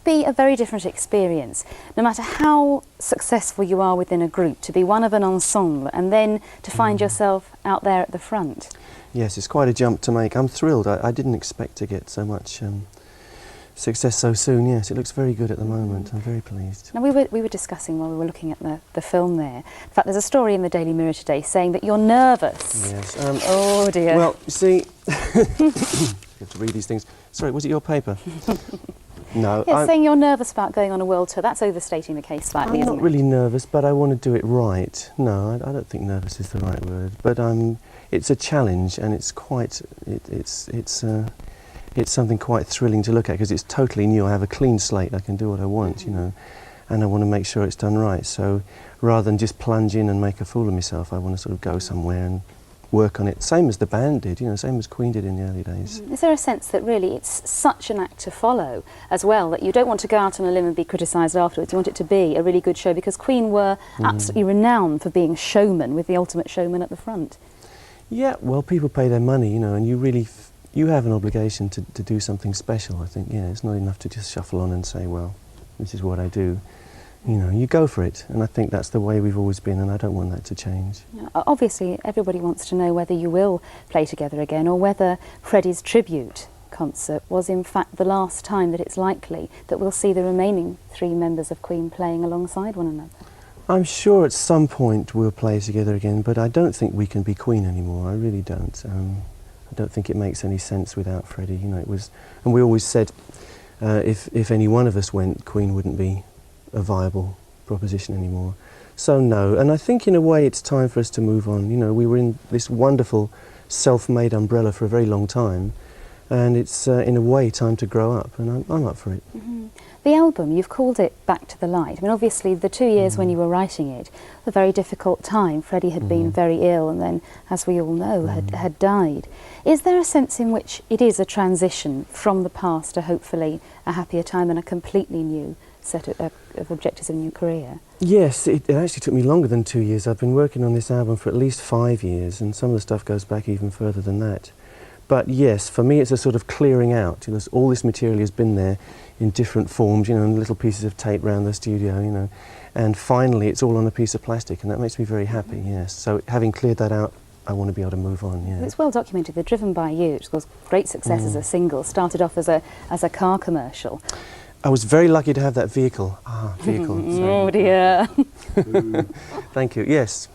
be a very different experience, no matter how successful you are within a group, to be one of an ensemble and then to find yourself out there at the front? Yes, it's quite a jump to make. I'm thrilled. I didn't expect to get so much success so soon. Yes, it looks very good at the moment. I'm very pleased. Now, we were discussing while we were looking at the film there. In fact, there's a story in the Daily Mirror today saying that you're nervous. Yes. Oh dear. Well, you see, you have to read these things. Sorry, was it your paper? No. Yes, saying you're nervous about going on a world tour. That's overstating the case slightly, isn't it? I'm not really nervous, but I want to do it right. No, I don't think nervous is the right word. But it's a challenge, and it's quite. It's something quite thrilling to look at because it's totally new. I have a clean slate. I can do what I want, you know, and I want to make sure it's done right. So rather than just plunge in and make a fool of myself, I want to sort of go somewhere and work on it. Same as the band did, you know, same as Queen did in the early days. Is there a sense that really it's such an act to follow as well, that you don't want to go out on a limb and be criticised afterwards? You want it to be a really good show, because Queen were absolutely renowned for being showmen, with the ultimate showman at the front. Yeah, well, people pay their money, you know, and you really you have an obligation to do something special, I think. Yeah, it's not enough to just shuffle on and say, well, this is what I do. You know, you go for it, and I think that's the way we've always been, and I don't want that to change. Obviously, everybody wants to know whether you will play together again, or whether Freddie's tribute concert was in fact the last time that it's likely that we'll see the remaining 3 members of Queen playing alongside one another. I'm sure at some point we'll play together again, but I don't think we can be Queen anymore. I really don't. I don't think it makes any sense without Freddie. You know, it was, and we always said if any one of us went, Queen wouldn't be a viable proposition anymore. So no, and I think in a way it's time for us to move on. You know, we were in this wonderful self-made umbrella for a very long time, and it's in a way time to grow up, and I'm up for it. The album, you've called it Back to the Light. I mean, obviously the 2 years when you were writing it, a very difficult time. Freddie had been very ill, and then, as we all know, had died. Is there a sense in which it is a transition from the past to hopefully a happier time and a completely new set of objectives in your career? Yes, it actually took me longer than 2 years. I've been working on this album for at least 5 years, and some of the stuff goes back even further than that. But yes, for me it's a sort of clearing out. You know, all this material has been there in different forms, you know, and little pieces of tape around the studio, you know, and finally it's all on a piece of plastic, and that makes me very happy, yes. So having cleared that out, I want to be able to move on, yeah. It's well documented. They're Driven by You, which was great success as a single, started off as a car commercial. I was very lucky to have that vehicle. Vehicle. Oh dear. Thank you, yes,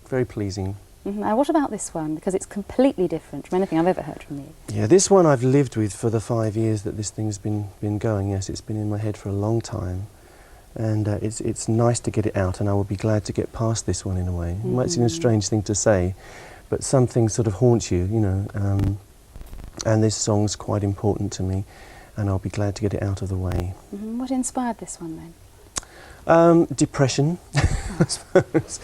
very pleasing. Now, what about this one? Because it's completely different from anything I've ever heard from you. Yeah, this one I've lived with for the 5 years that this thing's been going. Yes, it's been in my head for a long time, and it's nice to get it out, and I will be glad to get past this one in a way. It might seem a strange thing to say, but some things sort of haunt you, you know, and this song's quite important to me, and I'll be glad to get it out of the way. What inspired this one then? Depression, I suppose.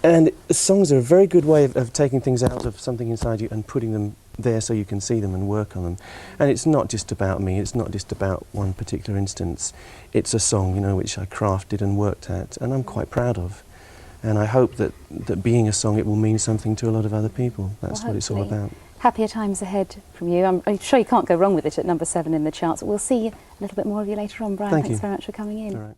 And songs are a very good way of taking things out of something inside you and putting them there so you can see them and work on them. And it's not just about me, it's not just about one particular instance. It's a song, you know, which I crafted and worked at, and I'm quite proud of. And I hope that being a song, it will mean something to a lot of other people. That's what it's all about. Happier times ahead from you. I'm sure you can't go wrong with it at number 7 in the charts. We'll see a little bit more of you later on, Brian. Thanks very much for coming in. All right.